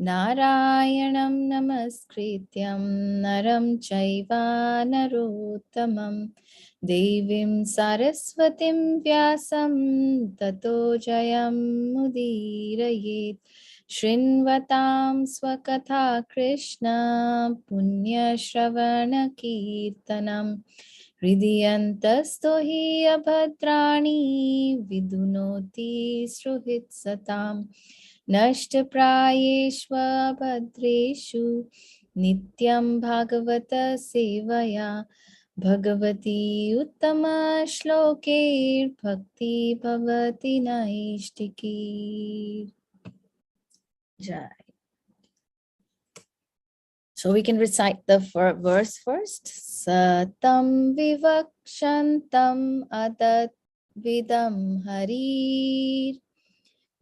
Narayanam namaskrityam naram chaiva narottamam Devim saraswatim vyasam tato jayam mudirayet Shrinvatam swakatha Krishna punya shravana kirtanam Hridiyantasto hi abhadrani vidunoti sruhit satam नष्टप्रायेष्वभद्रेषु नित्यं भागवत सेवया भगवती उत्तमश्लोकैर्भक्ति भवति नैष्टिकी Jai. So we can recite the verse first. Satam vivakshantam adat vidam harir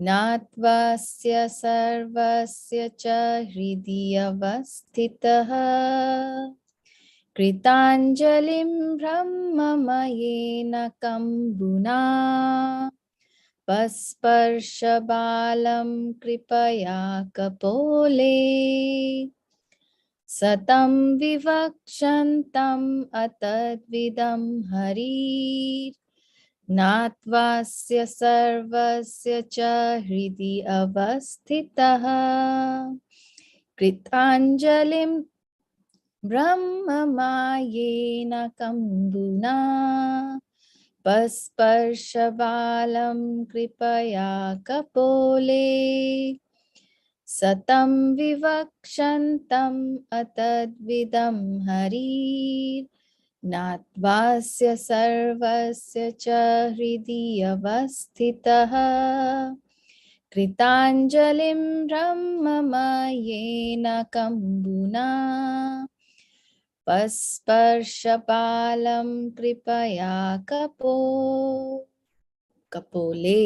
Natvasya sarvasya cha hridiyavastitah Kritanjalim brahmamayena kambuna Pasparshabalam kripaya kapole Satam vivakshantam atadvidam harir Natvasya sarvasya cha hridi avastitah Kritanjalim brahmamayena kambuna Pasparshabalam kripaya kapole Satam vivakshantam atadvidam harir Natvasya sarvasya cha hridi avastitah Kritanjalim brahmamayena kambuna Pasparshapalam kripaya kapole.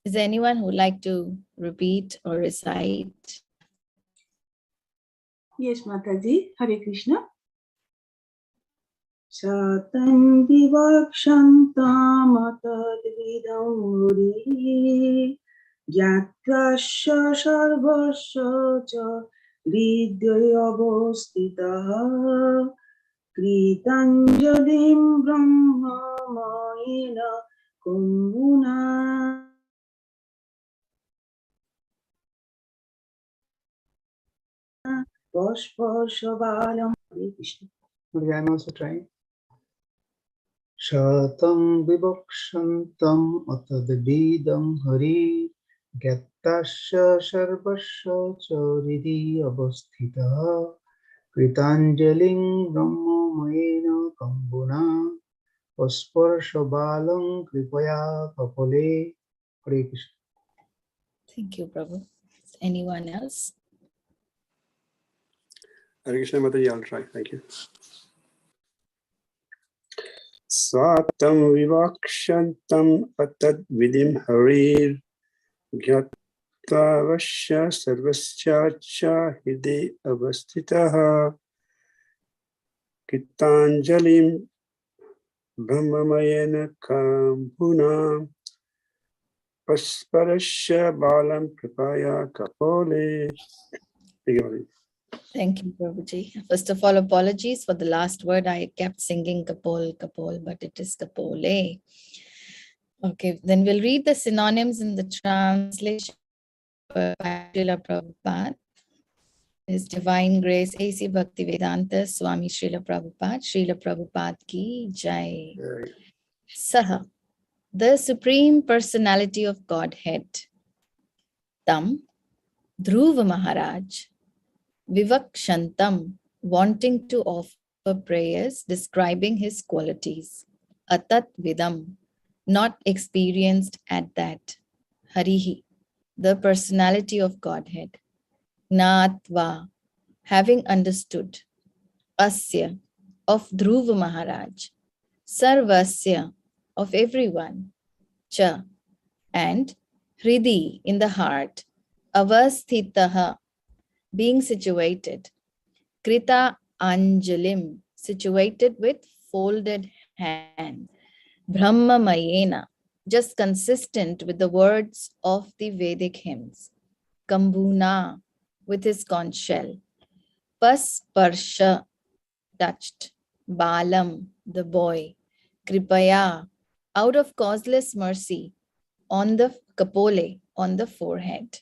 Is there anyone who would like to repeat or recite? Yes, Mataji. Hare Krishna. Satam vivakshantam atadvidam muri Yatvasya sarvasya cha hridayavastitah Kritanjalim brahmamayena kumbuna Pasparshabalam. Hare Krishna. I'm also trying. Shatam vivakshantam atadvidam hari Gattasya sarvasya charidi avastitah Kritanjaling brahmamayena kambuna Pasparshabalam kripaya kapale. Hare Krishna. Thank you, Prabhu. Anyone else? Hare Krishna Mataji, I'll try. Thank you. Satam vivakshantam atad vidim harir Gyatavasya sarvasya cha hide avastitah Kitanjalim brahmamayena kambuna Pasparasya balam kripaya kapole. Thank you, Prabhuji. First of all, apologies for the last word. I kept singing Kapol, but it is Kapole. Okay, then we'll read the synonyms in the translation by Srila Prabhupada. His Divine Grace, A.C. Bhaktivedanta Swami Srila Prabhupada ki Jai. Saha, the Supreme Personality of Godhead. Tam, Dhruva Maharaj. Vivakshantam, wanting to offer prayers describing his qualities. Atat Vidam, not experienced at that. Harihi, the personality of Godhead. Gnatva, having understood. Asya, of Dhruva Maharaj. Sarvasya, of everyone. Cha, and Hridi, in the heart. Avasthitaha, being situated. Krita Anjalim, situated with folded hand. Brahma Mayena, just consistent with the words of the Vedic hymns. Kambuna, with his conch shell. Pasparsha, touched. Balam, the boy. Kripaya, out of causeless mercy, on the kapole, on the forehead.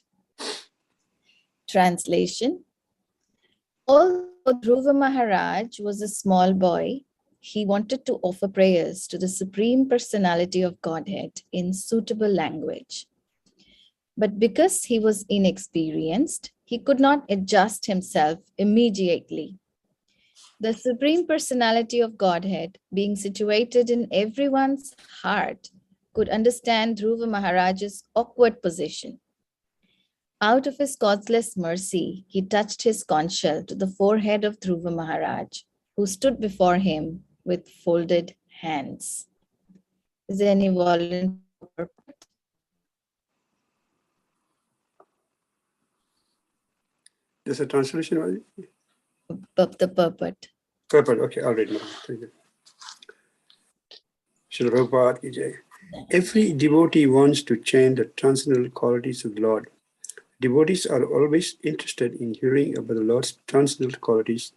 Translation. Although Dhruva Maharaj was a small boy, he wanted to offer prayers to the Supreme Personality of Godhead in suitable language. But because he was inexperienced, he could not adjust himself immediately. The Supreme Personality of Godhead, being situated in everyone's heart, could understand Dhruva Maharaj's awkward position. Out of his causeless mercy, he touched his conch shell to the forehead of Dhruva Maharaj, who stood before him with folded hands. Is there any volunteer? There's a translation of The purport. purport. Okay, all right. Thank you. Srila Prabhupada ki jai. Every devotee wants to chant the transcendental qualities of the Lord. Devotees are always interested in hearing about the Lord's transcendental qualities,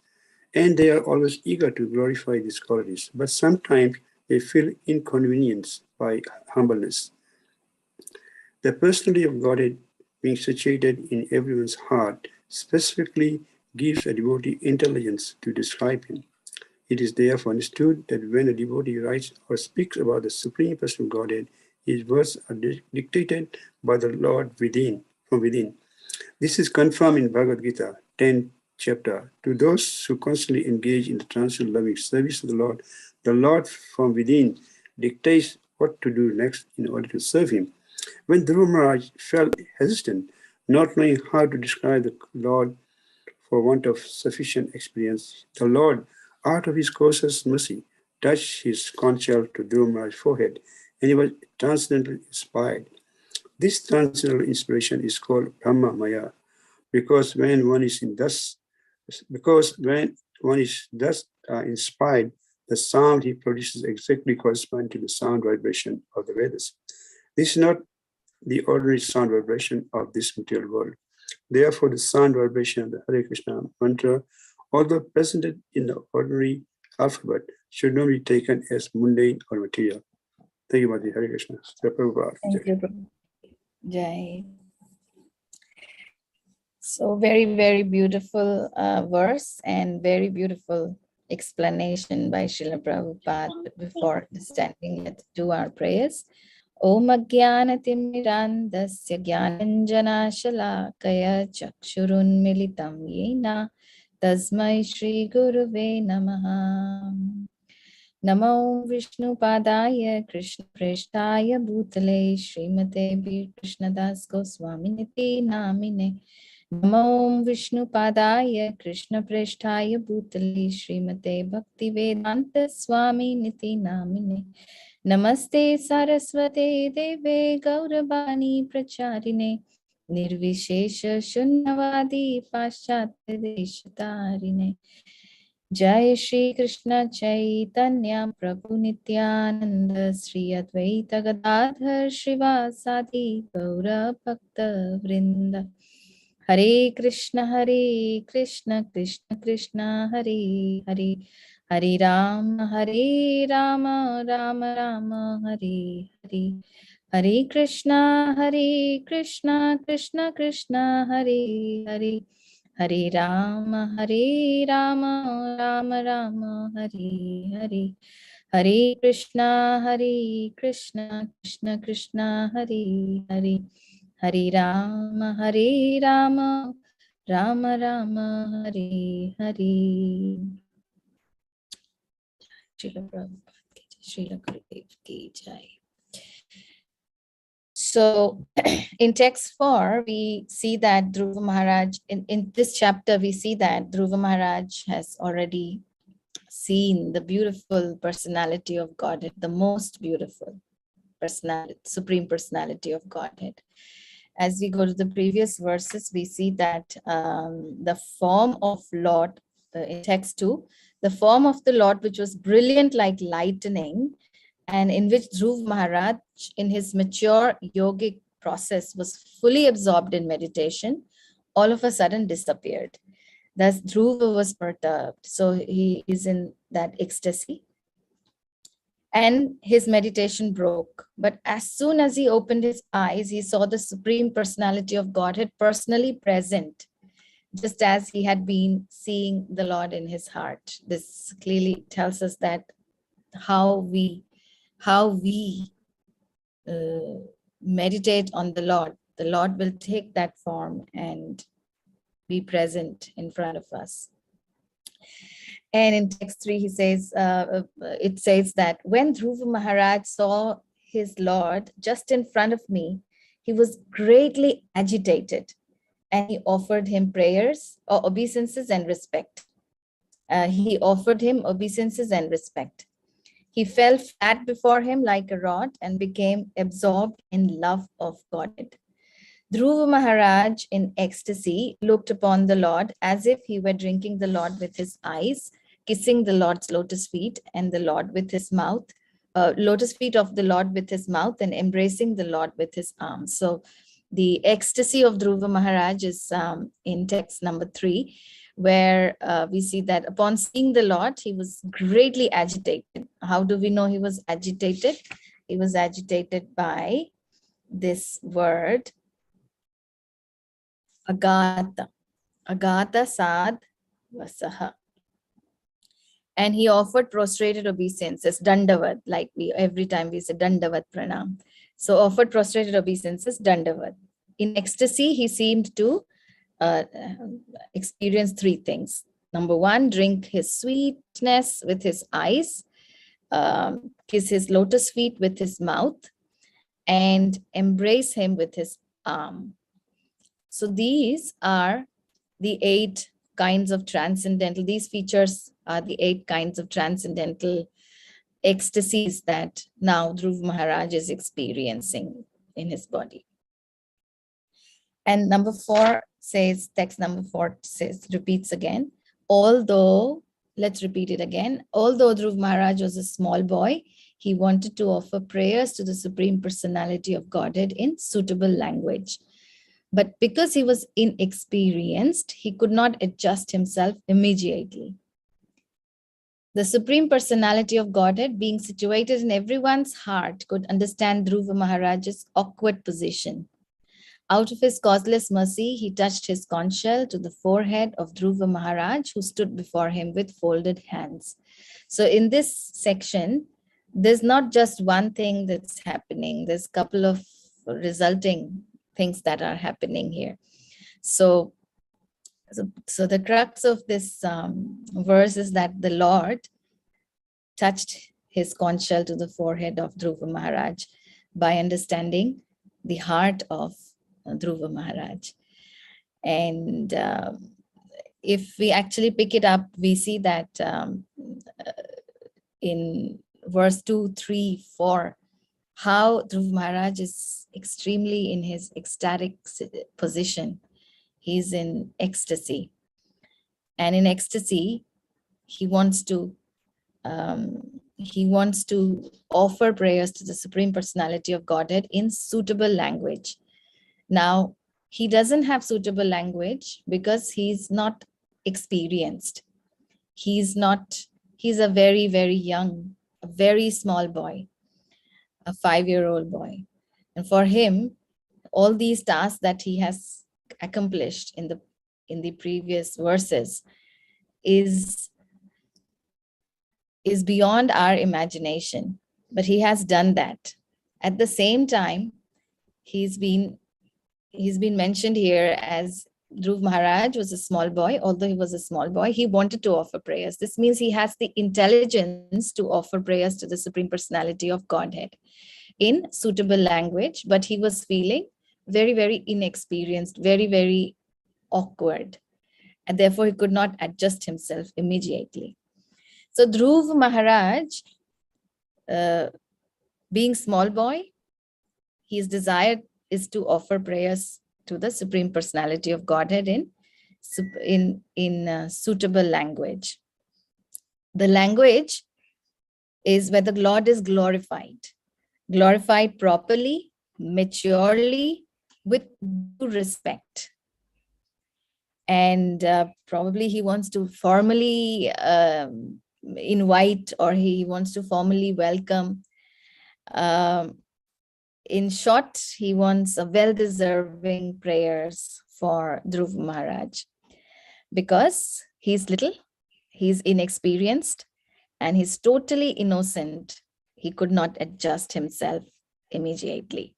and they are always eager to glorify these qualities. But sometimes they feel inconvenienced by humbleness. The personality of Godhead, being situated in everyone's heart, specifically gives a devotee intelligence to describe him. It is therefore understood that when a devotee writes or speaks about the Supreme Person of Godhead, his words are dictated by the Lord from within. This is confirmed in Bhagavad Gita, 10th chapter. To those who constantly engage in the transcendental loving service of the Lord from within dictates what to do next in order to serve him. When Dhruva Maharaj felt hesitant, not knowing how to describe the Lord for want of sufficient experience, the Lord, out of his causeless mercy, touched his conch shell to Dhruva Maharaj's forehead, and he was transcendently inspired. This transcendental inspiration is called Brahma Maya, because when one is thus inspired, the sound he produces exactly corresponds to the sound vibration of the Vedas. This is not the ordinary sound vibration of this material world. Therefore, the sound vibration of the Hare Krishna mantra, although presented in the ordinary alphabet, should not be taken as mundane or material. Thank you, Mati. Hare Krishna. Thank you, Prabhu. Jai. So very, very beautiful verse and very beautiful explanation by Srila Prabhupada. Before standing, let's do our prayers. Om Ajnanatimmirandasya Jnananjana Shalakaya Chakshurun Militam Yena Tasmai Shri Guruve Namaha. Namo Vishnu Padaya Krishna Preshtaya Bhutale Srimate Krishnadas Goswami Niti Namine. Namo Vishnu Padaya Krishna Preshtaya Bhutale Srimate Bhakti Vedanta Swami Niti Namine. Namaste Saraswate Deve Gauravani Pracharine Nirvishesha Shunyavadi Paschat Deshatarine. Jai Shri Krishna Chaitanya Prabhu Nityananda Sri Advaita Gadadhar Srivasadi Gaura Bhakta Vrinda. Hare Krishna Krishna Krishna Hare Hare, Hare Rama Rama Rama Hare Hare, Hare Krishna Krishna Krishna Hare Hare, Hare Rama Rama Rama Hare Hare, Hare Krishna Krishna Krishna Hare Hare, Hare Rama Rama Rama Hare Hare. Srila Prabhupada ki jai, Srila Gurudev ki jai. So in text 4, we see that Dhruva Maharaj, in this chapter, we see that Dhruva Maharaj has already seen the beautiful personality of Godhead, the most beautiful personality, Supreme Personality of Godhead. As we go to the previous verses, we see that the form of Lord, in text 2, the form of the Lord, which was brilliant like lightning, and in which Dhruv Maharaj, in his mature yogic process, was fully absorbed in meditation, all of a sudden disappeared. Thus, Dhruva was perturbed. So he is in that ecstasy. And his meditation broke. But as soon as he opened his eyes, he saw the Supreme Personality of Godhead personally present, just as he had been seeing the Lord in his heart. This clearly tells us that how we meditate on the Lord will take that form and be present in front of us. And in text 3, he says, it says that when Dhruva Maharaj saw his Lord just in front of me, he was greatly agitated, and he offered him prayers or obeisances and respect. He offered him obeisances and respect. He fell flat before him like a rod and became absorbed in love of Godhead. Dhruva Maharaj, in ecstasy, looked upon the Lord as if he were drinking the Lord with his eyes, kissing the Lord's lotus feet and the Lord with his mouth, lotus feet of the Lord with his mouth, and embracing the Lord with his arms. So the ecstasy of Dhruva Maharaj is in text number 3, where we see that upon seeing the Lord, he was greatly agitated. How do we know he was agitated? He was agitated by this word, agata. Agata sad vasaha. And he offered prostrated obeisances, dandavat, like we every time we say dandavat pranam. So offered prostrated obeisances, dandavat. In ecstasy, he seemed to experience 3 things. Number 1, drink his sweetness with his eyes, kiss his lotus feet with his mouth, and embrace him with his arm. So these are the 8 kinds of transcendental, these features are the 8 kinds of transcendental ecstasies that now Dhruv Maharaj is experiencing in his body. And number 4 says, text number 4 says, repeats again, although, let's repeat it again, although Dhruv Maharaj was a small boy, he wanted to offer prayers to the Supreme Personality of Godhead in suitable language. But because he was inexperienced, he could not adjust himself immediately. The Supreme Personality of Godhead, being situated in everyone's heart, could understand Dhruva Maharaj's awkward position. Out of his causeless mercy, he touched his conch shell to the forehead of Dhruva Maharaj, who stood before him with folded hands. So in this section, there's not just one thing that's happening. There's a couple of resulting things that are happening here. So the crux of this verse is that the Lord touched his conch shell to the forehead of Dhruva Maharaj by understanding the heart of Dhruva Maharaj. And if we actually pick it up, we see that in verse 2, 3, 4, how Dhruva Maharaj is extremely in his ecstatic position. He's in ecstasy. And in ecstasy, he wants to offer prayers to the Supreme Personality of Godhead in suitable language. Now, he doesn't have suitable language because he's not experienced. He's a very, very young, a very small boy, a 5-year-old boy. And for him, all these tasks that he has accomplished in the previous verses is beyond our imagination, but he has done that. At the same time, he's been mentioned here as Dhruv Maharaj was a small boy. Although he was a small boy, he wanted to offer prayers. This means he has the intelligence to offer prayers to the Supreme Personality of Godhead in suitable language, but he was feeling very, very inexperienced, very, very awkward, and therefore he could not adjust himself immediately. So Dhruv Maharaj, being small boy, his desire is to offer prayers to the Supreme Personality of Godhead in suitable language. The language is where the Lord is glorified. Glorified properly, maturely, with due respect. And probably he wants to formally invite, or he wants to formally welcome. In short, he wants a well-deserving prayers for Dhruv Maharaj, because he's little, he's inexperienced, and he's totally innocent. He could not adjust himself immediately.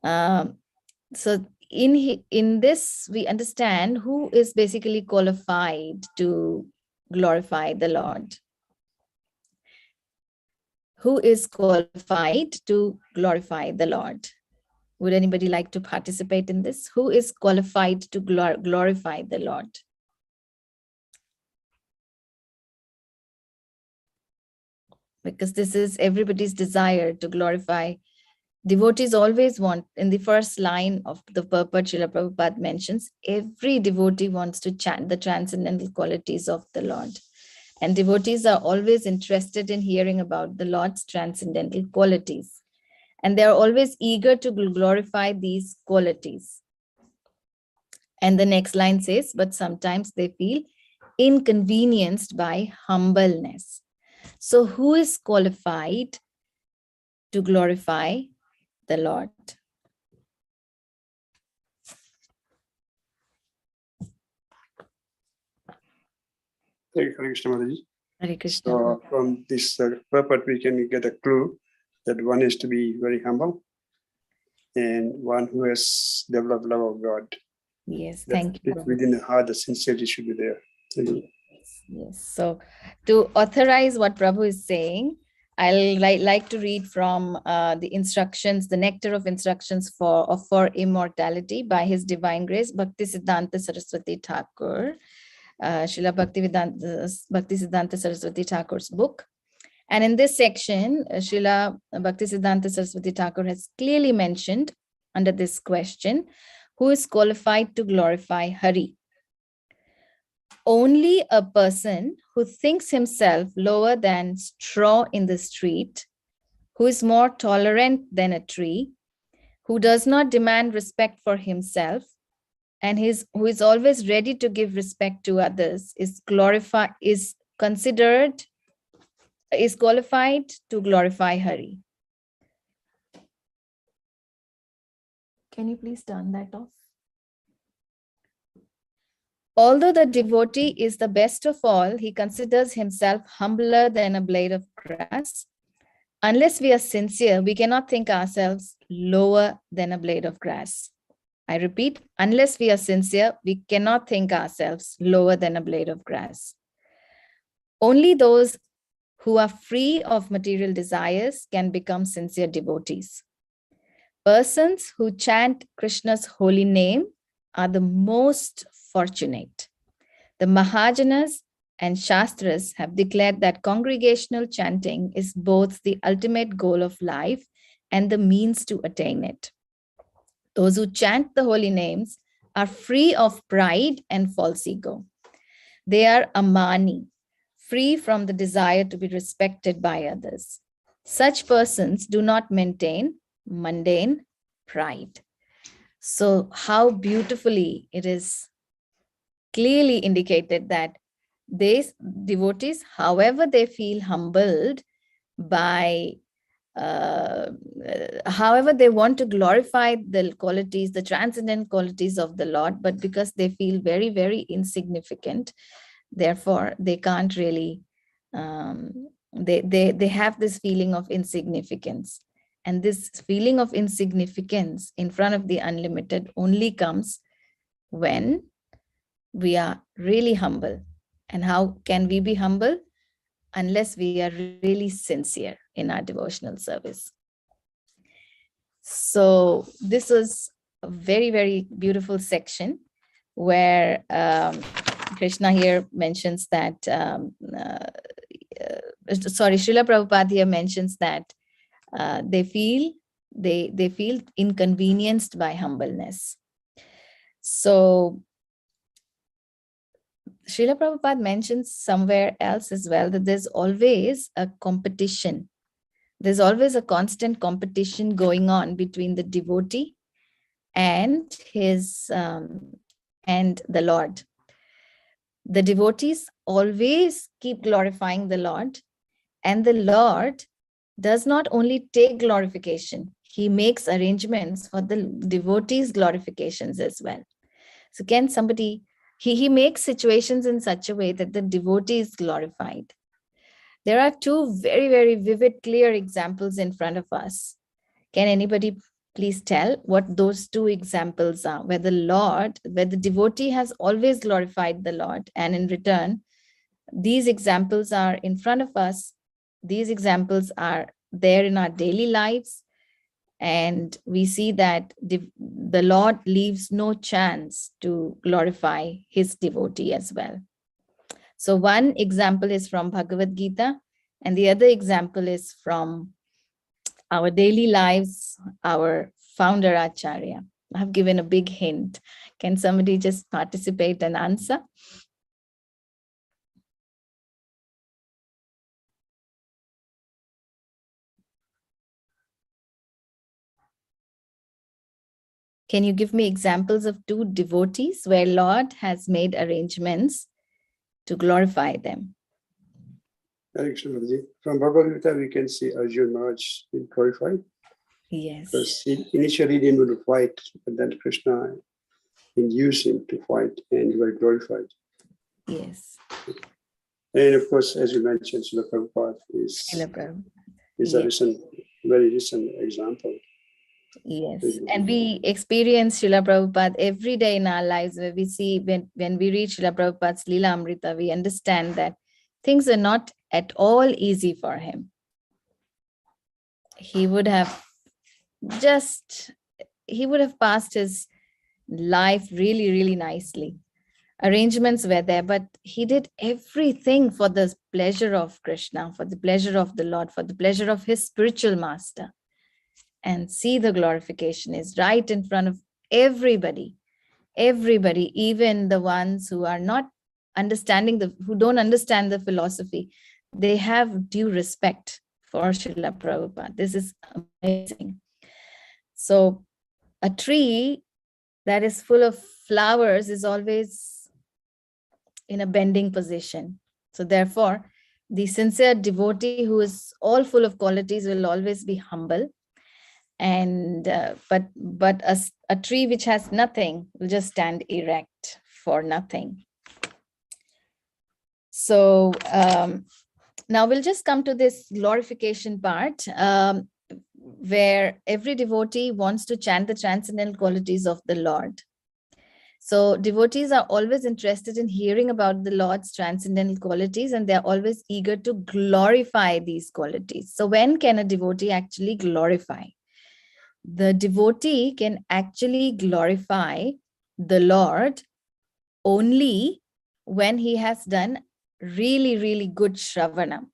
So in this, we understand who is basically qualified to glorify the Lord. Who is qualified to glorify the Lord? Would anybody like to participate in this? Who is qualified to glorify the Lord? Because this is everybody's desire to glorify. Devotees always want, in the first line of the purport, Srila Prabhupada mentions, every devotee wants to chant the transcendental qualities of the Lord. And devotees are always interested in hearing about the Lord's transcendental qualities. And they are always eager to glorify these qualities. And the next line says, but sometimes they feel inconvenienced by humbleness. So who is qualified to glorify the Lord? Hare Krishna, Mataji. Hare Krishna. So from this purport, we can get a clue that one is to be very humble and one who has developed love of God. Yes, thank you. Within the heart, the sincerity should be there. Thank you. Yes. So to authorize what Prabhu is saying, I'll like to read from the instructions, the nectar of instructions for immortality by His Divine Grace, Bhakti Siddhanta Saraswati Thakur, Srila Bhakti Siddhanta Saraswati Thakur's book. And in this section, Srila Bhakti Siddhanta Saraswati Thakur has clearly mentioned under this question, who is qualified to glorify Hari? Only a person who thinks himself lower than straw in the street, who is more tolerant than a tree, who does not demand respect for himself, and who is always ready to give respect to others, is qualified to glorify Hari. Can you please turn that off? Although the devotee is the best of all, he considers himself humbler than a blade of grass. Unless we are sincere, we cannot think ourselves lower than a blade of grass. I repeat, unless we are sincere, we cannot think ourselves lower than a blade of grass. Only those who are free of material desires can become sincere devotees. Persons who chant Krishna's holy name are the most fortunate. The Mahajanas and Shastras have declared that congregational chanting is both the ultimate goal of life and the means to attain it. Those who chant the holy names are free of pride and false ego. They are amani, free from the desire to be respected by others. Such persons do not maintain mundane pride. So how beautifully it is clearly indicated that these devotees, however they feel humbled by, however they want to glorify the qualities, the transcendent qualities of the Lord, but because they feel very, very insignificant, therefore they can't really, they have this feeling of insignificance. And this feeling of insignificance in front of the unlimited only comes when we are really humble. And how can we be humble? Unless we are really sincere in our devotional service. So this was a very, very beautiful section where Krishna here mentions that, Srila Prabhupada here mentions that they feel inconvenienced by humbleness. So Srila Prabhupada mentions somewhere else as well that there's always a competition. There's always a constant competition going on between the devotee and and the Lord. The devotees always keep glorifying the Lord, and the Lord does not only take glorification, he makes arrangements for the devotees' glorifications as well. So can somebody, he makes situations in such a way that the devotee is glorified. There are two very, very vivid, clear examples in front of us. Can anybody please tell what those two examples are, where the devotee has always glorified the Lord, and in return, these examples are in front of us. These examples are there in our daily lives, and we see that the Lord leaves no chance to glorify his devotee as well. So one example is from Bhagavad Gita, and the other example is from our daily lives, our founder Acharya. I have given a big hint. Can somebody just participate and answer? Can you give me examples of two devotees where Lord has made arrangements to glorify them? From Bhagavad Gita, we can see Arjuna Maharaj being glorified. Yes. Because he initially didn't want to fight, but then Krishna induced him to fight, and he was glorified. Yes. And of course, as you mentioned, Srila Prabhupada is yes. a very recent example. Yes, and we experience Srila Prabhupada every day in our lives, where we see when we read Srila Prabhupada's Leela Amrita, we understand that things are not at all easy for him. He would have passed his life really, really nicely. Arrangements were there, but he did everything for the pleasure of Krishna, for the pleasure of the Lord, for the pleasure of his spiritual master. And see, the glorification is right in front of everybody, even the ones who are not who don't understand the philosophy. They have due respect for Srila Prabhupada. This is amazing. So a tree that is full of flowers is always in a bending position. So therefore, the sincere devotee who is all full of qualities will always be humble. And but a tree which has nothing will just stand erect for nothing. So now we'll just come to this glorification part, where every devotee wants to chant the transcendental qualities of the Lord. So devotees are always interested in hearing about the Lord's transcendental qualities, and they're always eager to glorify these qualities. So when can a devotee actually glorify? The devotee can actually glorify the Lord only when he has done really, really good Shravanam.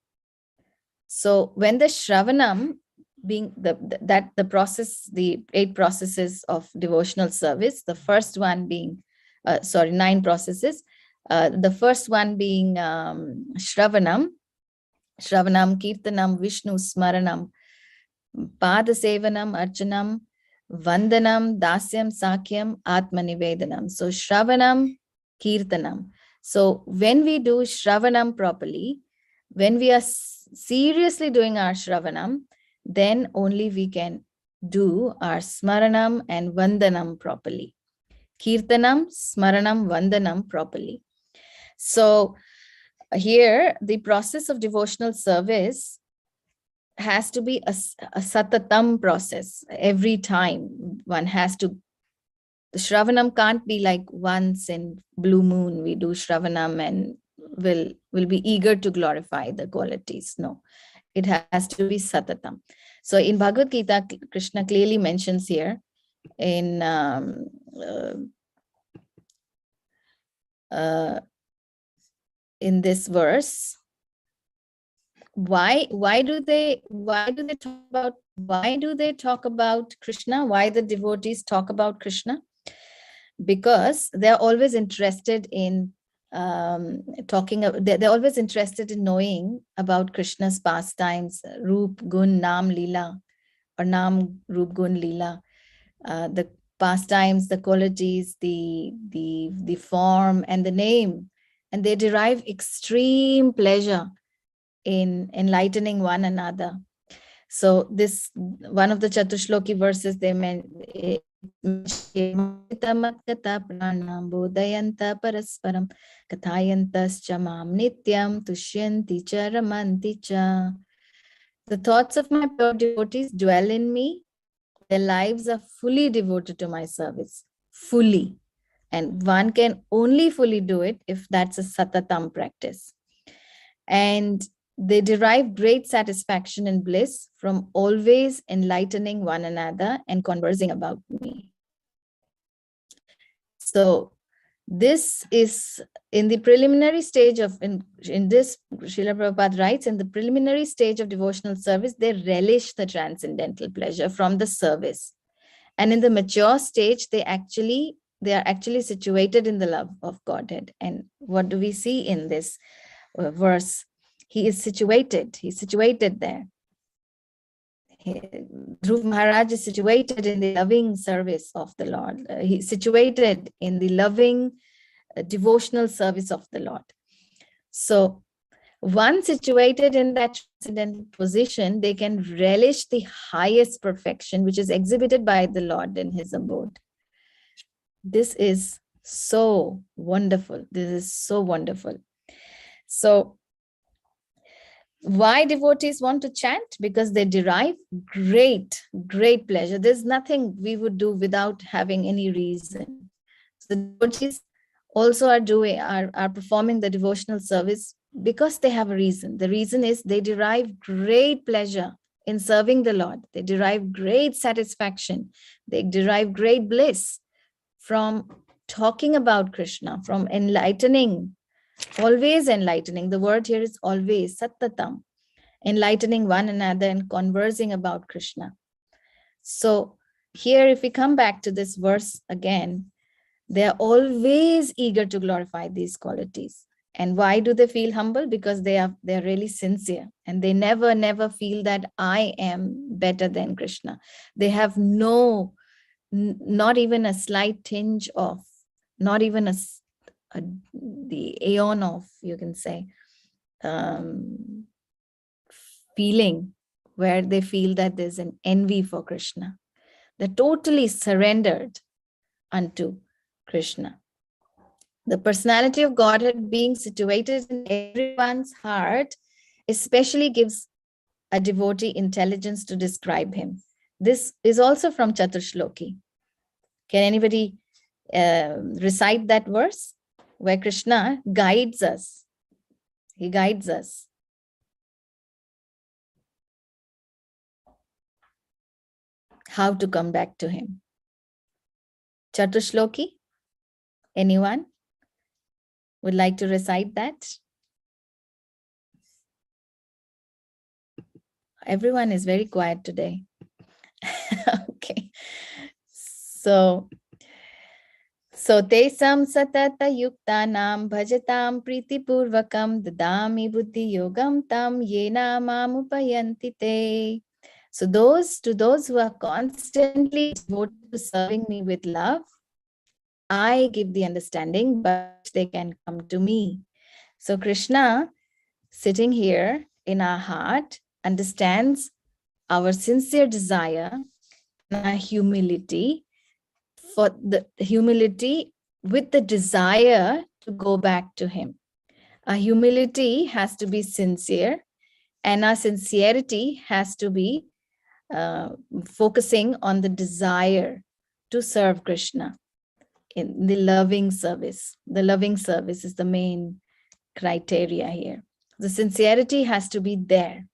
So when the Shravanam, being the process, the 8 processes of devotional service, the first one being, 9 processes, the first one being Shravanam, Kirtanam, Vishnu Smaranam, Pada Sevanam, Archanam, Vandanam, Dasyam, Sakyam, Atmanivedanam. So Shravanam, Kirtanam. So when we do Shravanam properly, when we are seriously doing our Shravanam, then only we can do our Smaranam and Vandanam properly. Kirtanam, Smaranam, Vandanam properly. So here, the process of devotional service has to be a satatam process. Every time one has to, the Shravanam can't be like once in blue moon we do Shravanam and will be eager to glorify the qualities. No, it has to be satatam. So in Bhagavad Gita, Krishna clearly mentions here in this verse, why do they talk about Krishna? Why the devotees talk about Krishna? Because they're always interested in they're always interested in knowing about Krishna's pastimes, Roop, Gun, Nam, Leela, or Nam, Roop, Gun, Leela. The pastimes, the qualities, the form, and the name, and they derive extreme pleasure in enlightening one another. So this one of the Chatushloki verses they bodhayanta parasparam kathayantas chamam nityam tushyanti cha ramanti cha. The thoughts of my pure devotees dwell in me. Their lives are fully devoted to my service, fully. And one can only fully do it if that's a satatam practice. And they derive great satisfaction and bliss from always enlightening one another and conversing about me. So this is in the preliminary stage of, in this, Srila Prabhupada writes, in the preliminary stage of devotional service, they relish the transcendental pleasure from the service. And in the mature stage, they are actually situated in the love of Godhead. And what do we see in this verse? He's situated there. Dhruv Maharaj is situated in the loving service of the Lord. He's situated in the loving devotional service of the Lord. So once situated in that transcendental position, they can relish the highest perfection, which is exhibited by the Lord in his abode. This is so wonderful. This is so wonderful. So why devotees want to chant? Because they derive great pleasure. There's nothing we would do without having any reason. So the devotees also are performing the devotional service because they have a reason. The reason is they derive great pleasure in serving the Lord. They derive great satisfaction. They derive great bliss from talking about Krishna, from enlightening, always enlightening. The word here is always, sattatam, enlightening one another and conversing about Krishna. So here, if we come back to this verse again, they're always eager to glorify these qualities. And why do they feel humble? Because they're really sincere, and they never feel that I am better than Krishna. They have not even a slight tinge of, not even the aeon of, you can say, feeling where they feel that there's an envy for Krishna. They're totally surrendered unto Krishna. The personality of Godhead being situated in everyone's heart especially gives a devotee intelligence to describe him. This is also from Chatushloki. Can anybody recite that verse where Krishna guides us? He guides us. How to come back to him. Chatushloki? Anyone would like to recite that? Everyone is very quiet today. Okay. So tesam satata yuktanam bhajatam priti purvakam dadami buddhi yogam tam yena mamupayanti te. So to those who are constantly devoted to serving me with love, I give the understanding, but they can come to me. So Krishna, sitting here in our heart, understands our sincere desire and our humility, for the humility with the desire to go back to him. Our humility has to be sincere, and our sincerity has to be focusing on the desire to serve Krishna in the loving service. The loving service is the main criteria here. The sincerity has to be there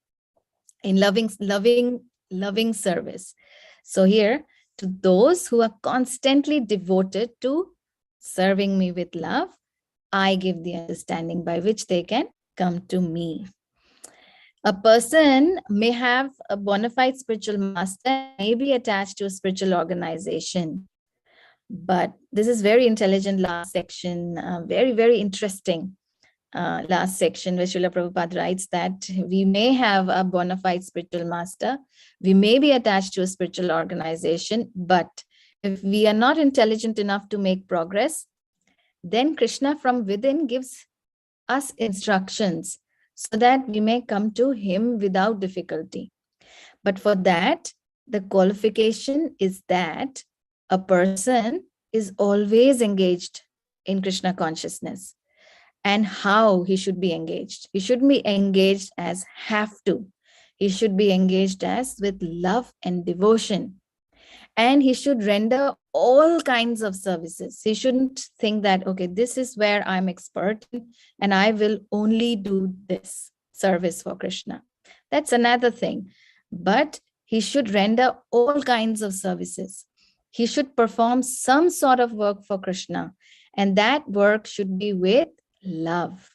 in loving service. So here, to those who are constantly devoted to serving me with love, I give the understanding by which they can come to me. A person may have a bona fide spiritual master, may be attached to a spiritual organization, But this is very intelligent last section, very, very interesting last section, where Srila Prabhupada writes that we may have a bona fide spiritual master, we may be attached to a spiritual organization, but if we are not intelligent enough to make progress, then Krishna from within gives us instructions so that we may come to him without difficulty. But for that, the qualification is that a person is always engaged in Krishna consciousness. And how he should be engaged. He should be engaged as have to. He should be engaged as with love and devotion. And he should render all kinds of services. He shouldn't think that, okay, this is where I'm expert and I will only do this service for Krishna. That's another thing. But he should render all kinds of services. He should perform some sort of work for Krishna. And that work should be with love.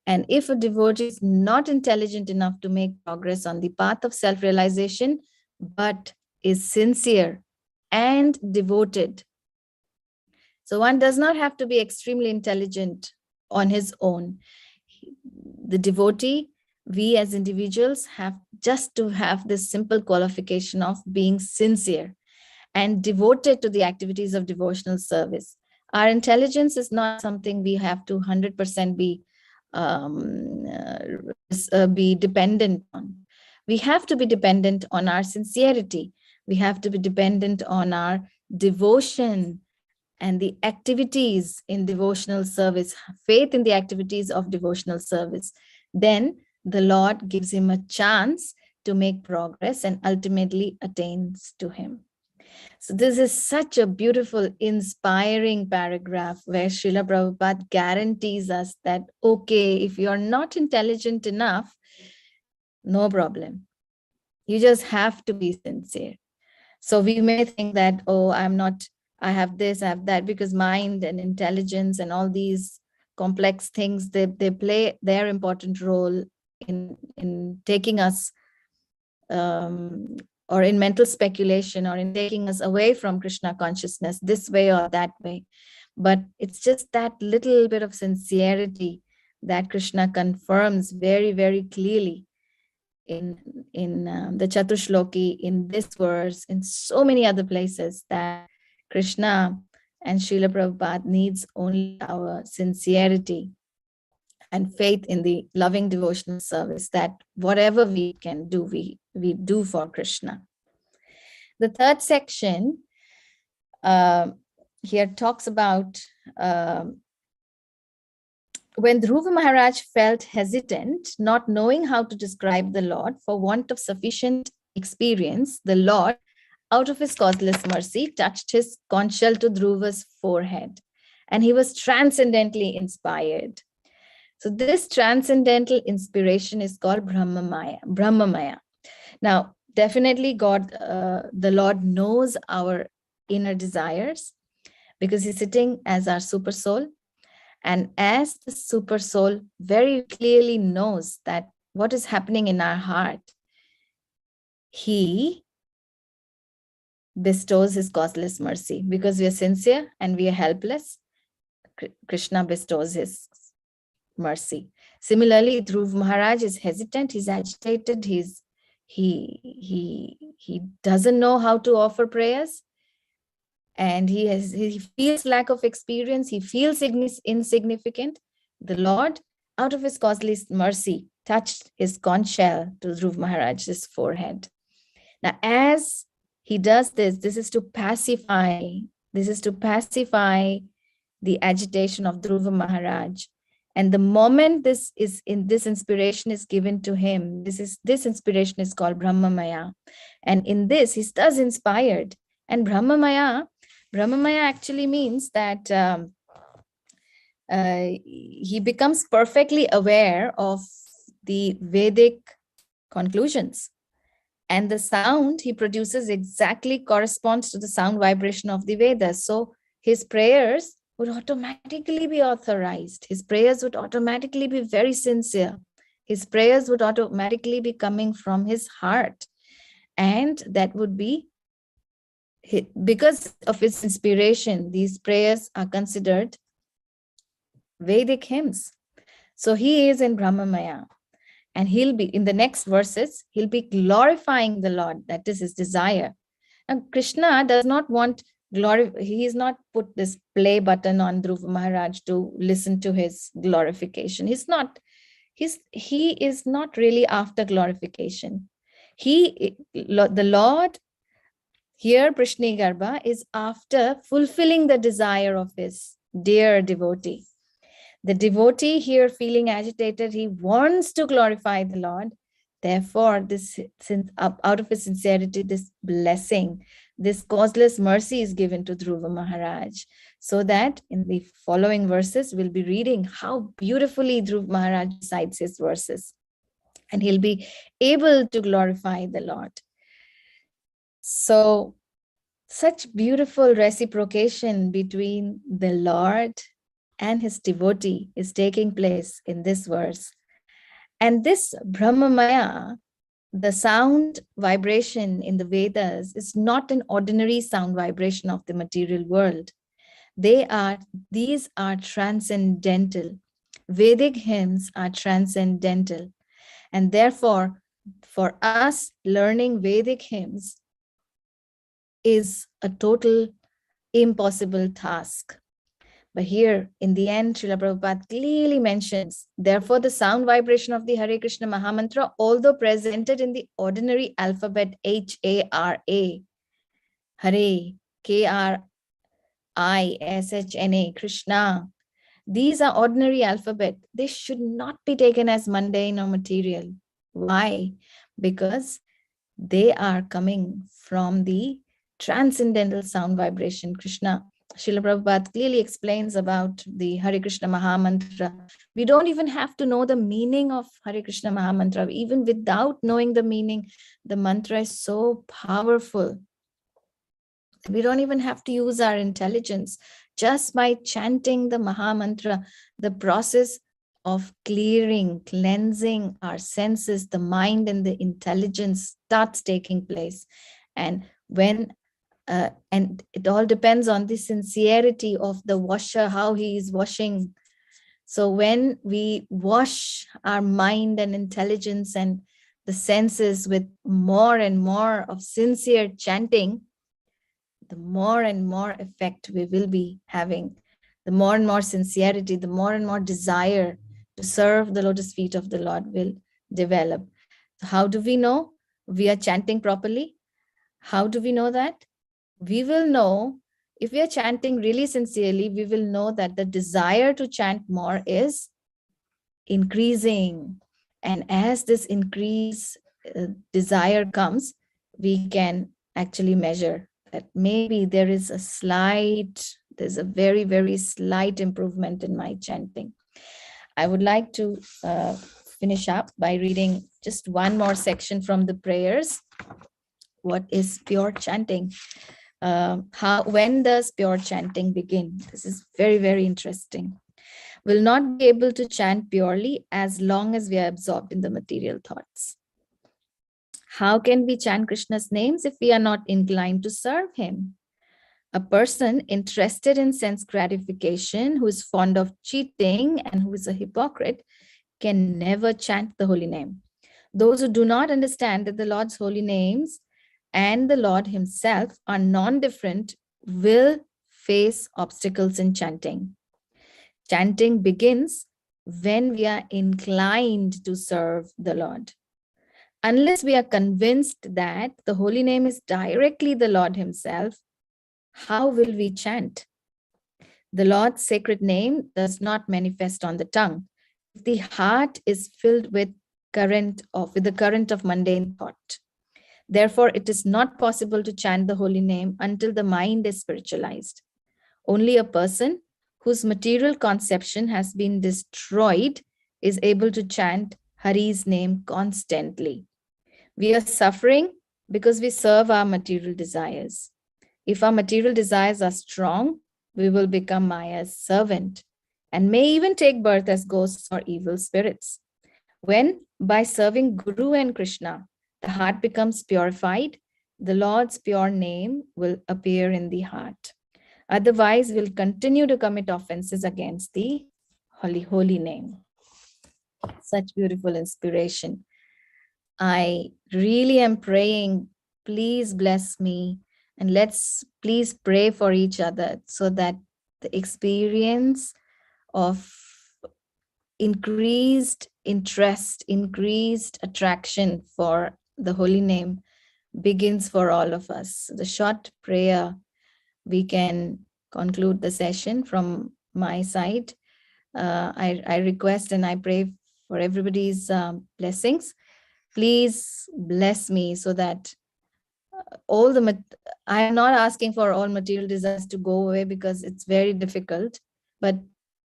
And if a devotee is not intelligent enough to make progress on the path of self-realization, but is sincere and devoted. So one does not have to be extremely intelligent on his own. The devotee, we as individuals have just to have this simple qualification of being sincere and devoted to the activities of devotional service. Our intelligence is not something we have to 100% be dependent on. We have to be dependent on our sincerity. We have to be dependent on our devotion and the activities in devotional service, faith in the activities of devotional service. Then the Lord gives him a chance to make progress and ultimately attains to him. So this is such a beautiful, inspiring paragraph where Srila Prabhupada guarantees us that, okay, if you're not intelligent enough, no problem. You just have to be sincere. So we may think that, oh, I have this, I have that, because mind and intelligence and all these complex things, they play their important role in taking us or in mental speculation, or in taking us away from Krishna consciousness this way or that way. But it's just that little bit of sincerity that Krishna confirms very, very clearly in the Chatushloki, in this verse, in so many other places, that Krishna and Srila Prabhupada needs only our sincerity and faith in the loving devotional service, that whatever we can do, we do for Krishna. The third section here talks about when Dhruva Maharaj felt hesitant, not knowing how to describe the Lord for want of sufficient experience, the Lord, out of his causeless mercy, touched his conch shell to Dhruva's forehead, and he was transcendently inspired. So this transcendental inspiration is called Brahmamaya. Now, definitely God, the Lord knows our inner desires because he's sitting as our super soul. And as the super soul very clearly knows that what is happening in our heart, he bestows his causeless mercy. Because we are sincere and we are helpless, Krishna bestows his mercy. Similarly, Dhruv Maharaj is hesitant, he's agitated, he doesn't know how to offer prayers, and he feels lack of experience, he feels insignificant. The Lord, out of his causeless mercy, touched his conch shell to Dhruv Maharaj's forehead. Now, as he does this, this is to pacify the agitation of Dhruva Maharaj. And the moment this inspiration is given to him, this inspiration is called Brahmamaya. And in this, he's thus inspired. And Brahmamaya actually means that he becomes perfectly aware of the Vedic conclusions. And the sound he produces exactly corresponds to the sound vibration of the Vedas. So his prayers would automatically be authorized. His prayers would automatically be very sincere. His prayers would automatically be coming from his heart. And that would be because of its inspiration, these prayers are considered Vedic hymns. So he is in Brahmamaya, and he'll be in the next verses, he'll be glorifying the Lord. That is his desire. And Krishna does not want glory. He is not put this play button on Dhruva Maharaj to listen to his glorification. He is not really after glorification. The Lord here, Prishni Garbha, is after fulfilling the desire of his dear devotee. The devotee here feeling agitated, he wants to glorify the Lord. Therefore, out of his sincerity, this blessing, this causeless mercy is given to Dhruva Maharaj. So that in the following verses, we'll be reading how beautifully Dhruva Maharaj recites his verses. And he'll be able to glorify the Lord. So, such beautiful reciprocation between the Lord and his devotee is taking place in this verse. And this Brahmamaya, the sound vibration in the Vedas, is not an ordinary sound vibration of the material world. These are transcendental. Vedic hymns are transcendental. And therefore, for us, learning Vedic hymns is a total impossible task. But here, in the end, Srila Prabhupada clearly mentions, therefore, the sound vibration of the Hare Krishna Mahamantra, although presented in the ordinary alphabet H-A-R-A, Hare, K-R-I-S-H-N-A, Krishna, these are ordinary alphabet. They should not be taken as mundane or material. Why? Because they are coming from the transcendental sound vibration, Krishna. Srila Prabhupada clearly explains about the Hare Krishna Mahamantra. We don't even have to know the meaning of Hare Krishna Mahamantra. Even without knowing the meaning, the mantra is so powerful. We don't even have to use our intelligence. Just by chanting the Mahamantra, the process of cleansing our senses, the mind and the intelligence starts taking place. And it all depends on the sincerity of the washer, how he is washing. So when we wash our mind and intelligence and the senses with more and more of sincere chanting, the more and more effect we will be having, the more and more sincerity, the more and more desire to serve the lotus feet of the Lord will develop. So how do we know we are chanting properly? How do we know that? We will know, if we are chanting really sincerely, we will know that the desire to chant more is increasing. And as this desire comes, we can actually measure that maybe there's a very, very slight improvement in my chanting. I would like to finish up by reading just one more section from the prayers. What is pure chanting? When does pure chanting begin? This is very, very interesting. We'll not be able to chant purely as long as we are absorbed in the material thoughts. How can we chant Krishna's names if we are not inclined to serve him? A person interested in sense gratification, who is fond of cheating and who is a hypocrite, can never chant the holy name. Those who do not understand that the Lord's holy names and the Lord himself are non-different will face obstacles in chanting. Chanting begins when we are inclined to serve the Lord. Unless we are convinced that the holy name is directly the Lord himself, how will we chant? The Lord's sacred name does not manifest on the tongue. If the heart is filled with the current of mundane thought. Therefore, it is not possible to chant the holy name until the mind is spiritualized. Only a person whose material conception has been destroyed is able to chant Hari's name constantly. We are suffering because we serve our material desires. If our material desires are strong, we will become Maya's servant and may even take birth as ghosts or evil spirits. When, by serving Guru and Krishna, the heart becomes purified, the Lord's pure name will appear in the heart. Otherwise, we'll continue to commit offenses against the holy name. Such beautiful inspiration. I really am praying, please bless me, and let's please pray for each other so that the experience of increased interest, increased attraction for the holy name begins for all of us. The short prayer, we can conclude the session from my side. I request and I pray for everybody's blessings. Please bless me so that I'm not asking for all material desires to go away because it's very difficult, but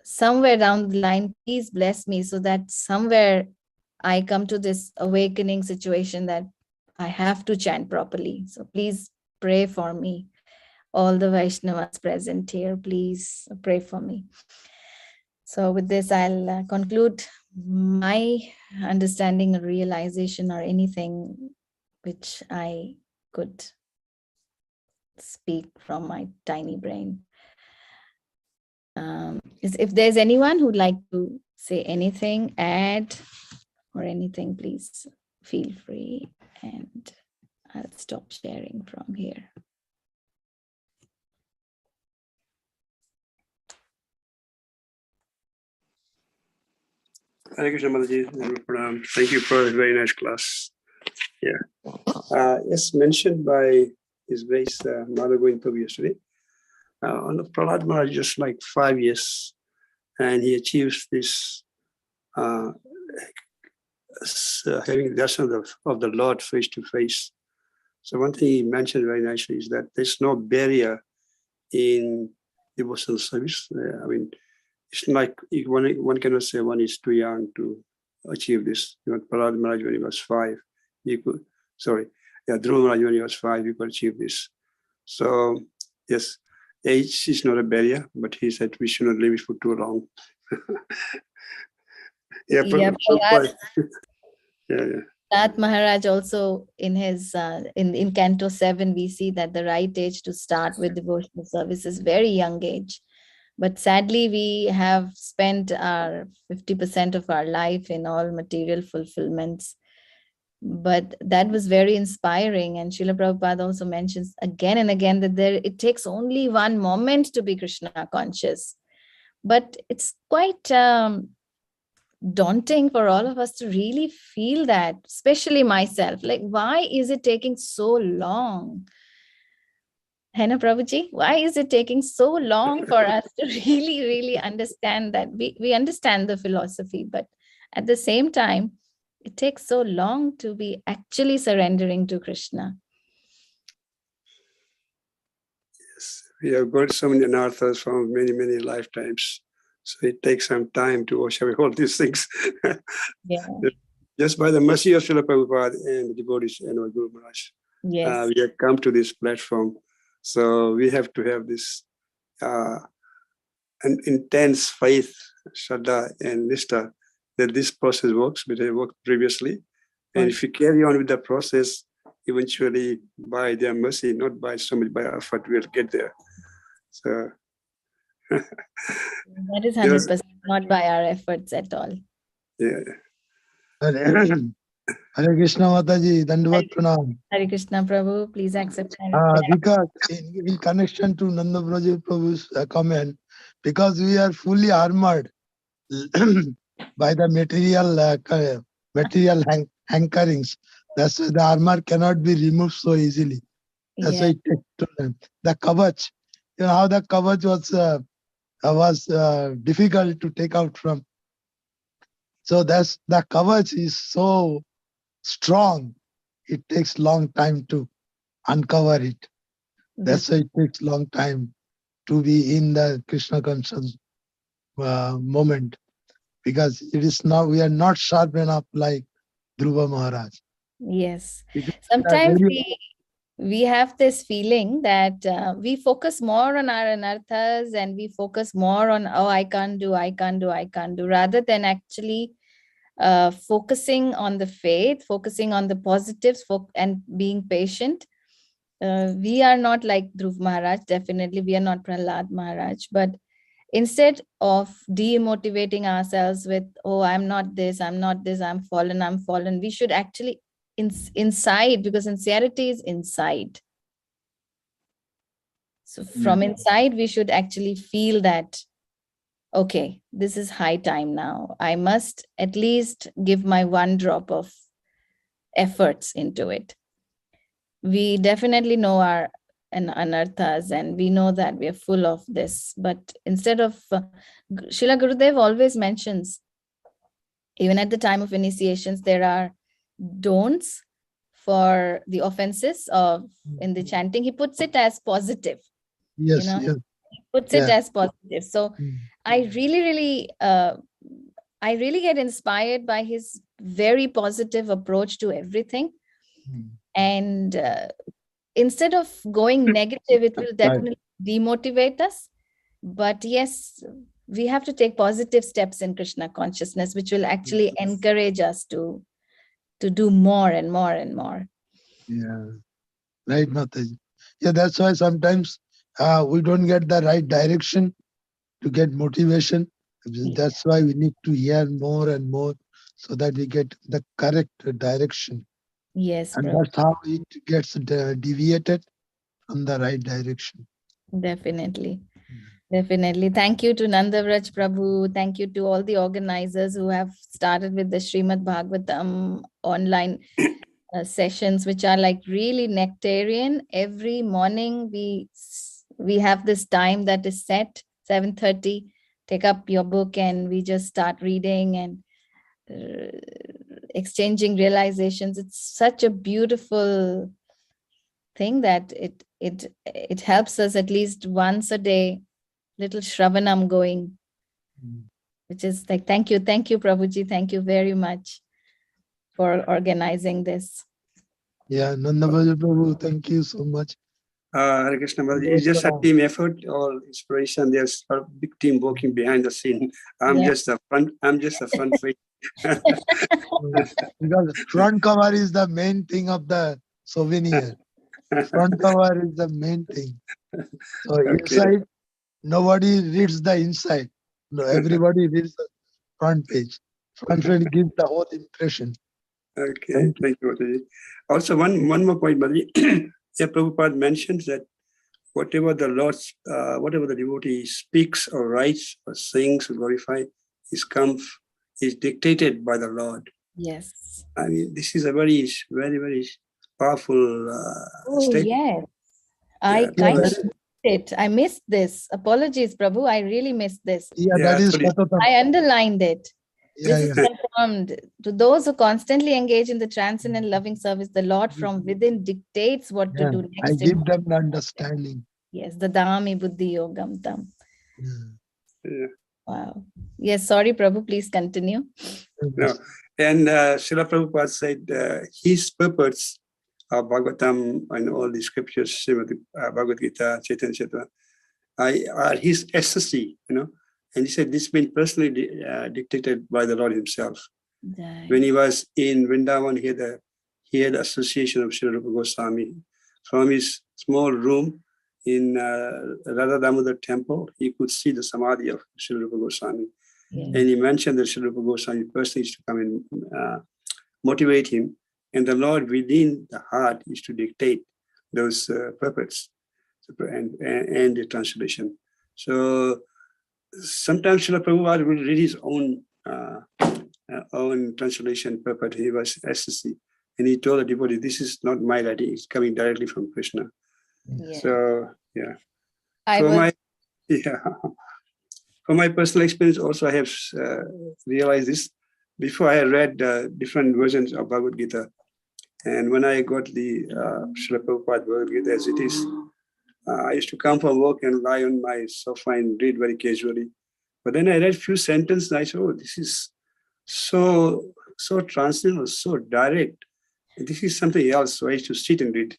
somewhere down the line, please bless me so that somewhere I come to this awakening situation that I have to chant properly. So please pray for me. All the Vaishnavas present here, please pray for me. So with this, I'll conclude my understanding or realization or anything which I could speak from my tiny brain. If there's anyone who'd like to say anything, add, or anything, please feel free, and I'll stop sharing from here. Hare Krishna Mataji. Thank you for a very nice class. Yeah. As mentioned by His Grace Mother going to yesterday, on the Prahlad Maharaj just like 5 years, and he achieves this having the darshan of the Lord face to face. So one thing he mentioned very nicely is that there's no barrier in devotional service. I mean, it's like one cannot say one is too young to achieve this. You know, Prahlad Maharaj when he was 5, he could. Sorry, yeah, Dhruva Maharaj when he was 5, he could achieve this. So yes, age is not a barrier, but he said we should not leave it for too long. Yeah, Prahlad yeah. Maharaj also in his in Canto 7, we see that the right age to start with devotional service is very young age. But sadly, we have spent our 50% of our life in all material fulfillments. But that was very inspiring. And Srila Prabhupada also mentions again and again that it takes only one moment to be Krishna conscious. But it's quite daunting for all of us to really feel that, especially myself. Like, why is it taking so long? Hena Prabhuji, why is it taking so long for us to really understand that? We understand the philosophy, but at the same time, it takes so long to be actually surrendering to Krishna. Yes, we have got so many anarthas from many lifetimes. So it takes some time to wash away all these things. Yeah. Just by the mercy of Srila Prabhupada and the devotees and our Guru Maharaj, Yes. we have come to this platform. So we have to have this an intense faith, Shraddha and Nishtha that this process works, but it worked previously. And if you carry on with the process, eventually by their mercy, not by so much by effort, we'll get there. So that is 100% not by our efforts at all. Yeah. Hare Krishna Mataji, Dandavat Pranam. Hare Krishna Prabhu, please accept. Because in connection to Nanda Braja Prabhu's comment, because we are fully armored by the material anchorings, that's why the armor cannot be removed so easily. That's why it takes time. The kavach, you know how the kavach was difficult to take out from. So that's the kavach is so strong. It takes long time to uncover it. That's why it takes long time to be in the Krishna conscious moment, because it is now we are not sharp enough like Dhruva Maharaj. Yes, sometimes we have this feeling that we focus more on our anarthas and we focus more on, oh, I can't do, rather than actually focusing on the faith, focusing on the positives, and being patient. We are not like Dhruv Maharaj, definitely. We are not Prahlad Maharaj. But instead of demotivating ourselves with, oh, I'm not this, I'm not this, I'm fallen, we should actually inside, because sincerity is inside. So from inside, we should actually feel that, okay, this is high time now. I must at least give my one drop of efforts into it. We definitely know our anarthas, and we know that we are full of this. But instead of, Srila Gurudev always mentions, even at the time of initiations, there are don'ts for the offenses of in the chanting. He puts it as positive. Yes, He yes. puts it Yeah. as positive. So I really get inspired by his very positive approach to everything. And instead of going negative, it will definitely demotivate us. But yes, we have to take positive steps in Krishna consciousness, which will actually encourage us to do more and more and more. Yeah. Right, Mataji. Yeah, that's why sometimes we don't get the right direction to get motivation. That's why we need to hear more and more so that we get the correct direction. Yes, And Prabhu. that's how it gets deviated from the right direction. Definitely. Definitely. Thank you to Nandavraj Prabhu. Thank you to all the organizers who have started with the Srimad Bhagavatam online sessions, which are like really nectarian. Every morning we have this time that is set, 7:30. Take up your book and we just start reading and exchanging realizations. It's such a beautiful thing that it helps us at least once a day, little Shravanam going, which is like, thank you, Prabhuji, thank you very much for organizing this. Yeah, Nandavraj Prabhu, thank you so much. Hare Krishna, it's just a team effort or inspiration. There's a big team working behind the scene. I'm just a front face. Because front cover is the main thing of the souvenir. Front cover is the main thing. So inside, nobody reads the inside. No, everybody reads the front page. Front page gives the whole impression. Okay, thank you, Mataji. Also, one more point, Mataji. Yeah, Prabhupada mentions that whatever the Lord's, whatever the devotee speaks or writes or sings or glorifies is dictated by the Lord. Yes. I mean, this is a very, very, very powerful statement. Yes. I kind of missed it. I missed this. Apologies, Prabhu. I really missed this. Yeah, that is I underlined it. This is confirmed. To those who constantly engage in the transcendent loving service, the Lord from within dictates what to do next. I give them the understanding. Yes, the Dami Buddhi Yogam Tam. Yeah. Wow. Yes, sorry, Prabhu, please continue. No. And Srila Prabhupada said his purpose of Bhagavatam and all the scriptures, Srimad Bhagavad Gita, Chaitanya Chaitanya, are his ecstasy, and he said this been personally dictated by the Lord himself. Right. When he was in Vrindavan, he had the association of Srila Rupa Goswami. From his small room in Radha Damodar temple, he could see the samadhi of Srila Rupa Goswami. And he mentioned that Srila Rupa Goswami personally used to come and motivate him. And the Lord within the heart is to dictate those purports and the translation. So sometimes Srila Prabhupada will read his own translation purport. He was ecstasy. And he told the devotee, this is not my writing, it's coming directly from Krishna. Yeah. So, yeah. For my personal experience, also, I have realized this. Before I read different versions of Bhagavad Gita. And when I got the Srila Prabhupada Bhagavad Gita as it is, I used to come from work and lie on my sofa and read very casually. But then I read a few sentences and I said, oh, this is so transcendental, so direct. This is something else. So I used to sit and read.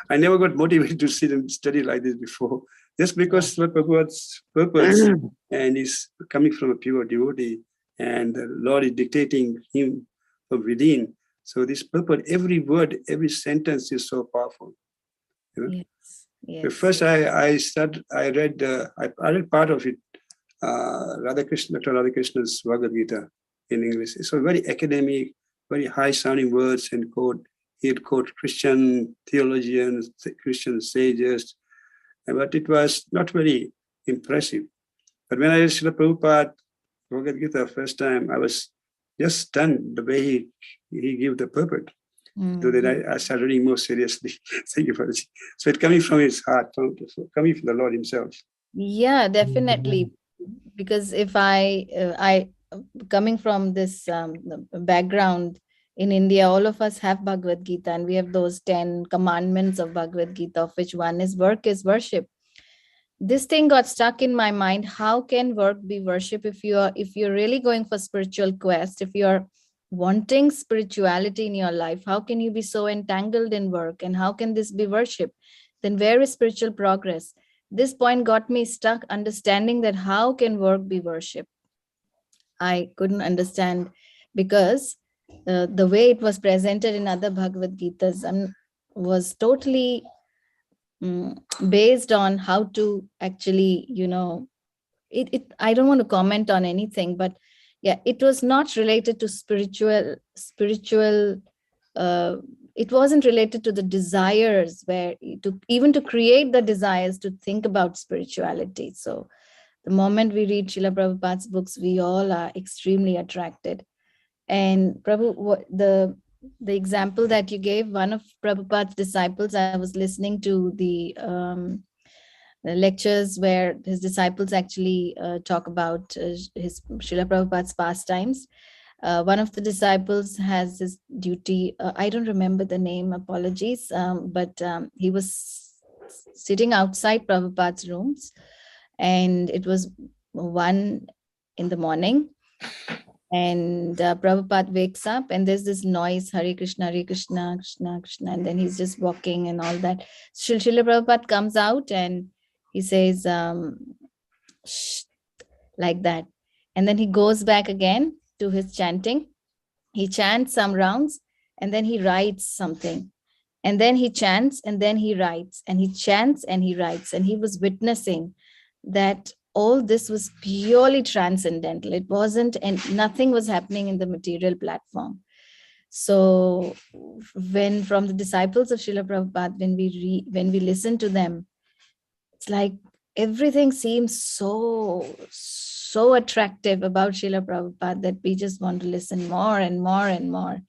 I never got motivated to sit and study like this before. Just because Srila Prabhupada's purpose and is coming from a pure devotee and the Lord is dictating him from within. So this purport, every word, every sentence is so powerful. You know? Yes. Yes. But first, I read part of it, Dr. Radha Krishna's Bhagavad Gita in English. So very academic, very high-sounding words and quote. He'd quote Christian theologians, Christian sages, but it was not very impressive. But when I read Srila Prabhupada Bhagavad Gita first time, I was just stunned the way he gave the purport. So then I started reading more seriously. Thank you for this. So it's coming from his heart, coming from the Lord himself. Yeah, definitely. Because if I coming from this background in India, all of us have Bhagavad Gita, and we have those 10 commandments of Bhagavad Gita, of which one is work is worship. This thing got stuck in my mind. How can work be worship if you're really going for spiritual quest, if you're wanting spirituality in your life? How can you be so entangled in work, and how can this be worship? Then where is spiritual progress? This point got me stuck, understanding that how can work be worship? I couldn't understand, because the way it was presented in other Bhagavad Gitas was totally based on how to actually, I don't want to comment on anything, but yeah, it was not related to spiritual, it wasn't related to the desires, where even to create the desires to think about spirituality. So the moment we read Srila Prabhupada's books, we all are extremely attracted. And Prabhu, the example that you gave, one of Prabhupada's disciples, I was listening to the lectures where his disciples actually talk about his Srila Prabhupada's pastimes. One of the disciples has his duty, I don't remember the name, apologies, but he was sitting outside Prabhupada's rooms, and it was 1 in the morning, and Prabhupada wakes up, and there's this noise, Hare Krishna, Krishna Krishna, and then he's just walking and all that. Srila Prabhupada comes out and he says, shh, like that. And then he goes back again to his chanting. He chants some rounds, and then he writes something. And then he chants, and then he writes, and he chants, and he writes. And he was witnessing that all this was purely transcendental. It wasn't, and nothing was happening in the material platform. So when from the disciples of Srila Prabhupada, when we listen to them, it's like everything seems so attractive about Srila Prabhupada that we just want to listen more and more and more.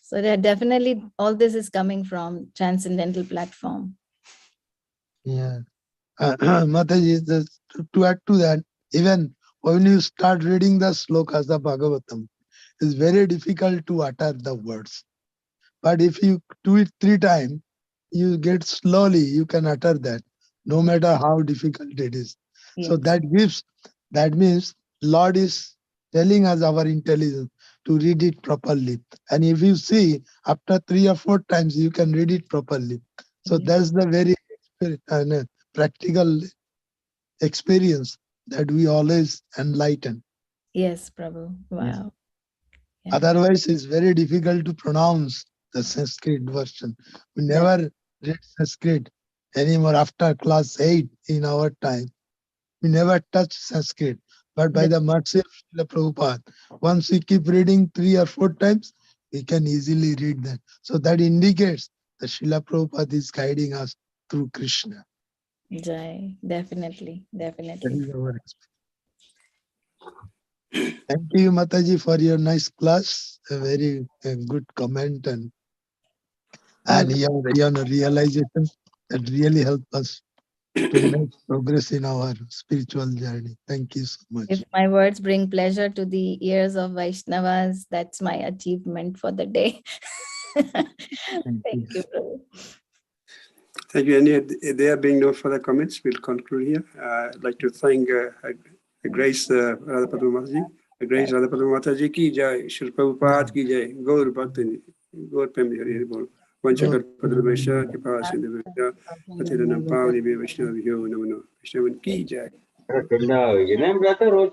So that definitely all this is coming from transcendental platform. Yeah. Mataji, to add to that, even when you start reading the slokas, the Bhagavatam, it's very difficult to utter the words. But if you do it 3 times, you get slowly, you can utter that, no matter how difficult it is. Yes. So that means Lord is telling us our intelligence to read it properly. And if you see, after 3 or 4 times, you can read it properly. So that's the very practical experience that we always enlighten. Yes, Prabhu. Wow. Yes. Yeah. Otherwise, it's very difficult to pronounce the Sanskrit version. We never read Sanskrit anymore after class 8 in our time. We never touch Sanskrit. But by the mercy of Srila Prabhupada, once we keep reading 3 or 4 times, we can easily read that. So that indicates that Srila Prabhupada is guiding us through Krishna. Jai, definitely. That is our experience. Thank you, Mataji, for your nice class. A very good comment and your realization that really helped us to make progress in our spiritual journey. Thank you so much. If my words bring pleasure to the ears of Vaishnavas, that's my achievement for the day. Thank you, Prabhu. Thank you. And there being no further comments, we'll conclude here. I'd like to thank Grace Radha Padma Mataji. Grace Radha Padma Mataji ki jai, Shri Prabhupada ki jai, Gaur Bhakti, Gaur Pemi Hari Hari Bol. Vanchakar Padramesha, Kipa Sindhavesha, Patiranam Pavani Vaishnava Vyo Namano. Vaishnavan ki jai.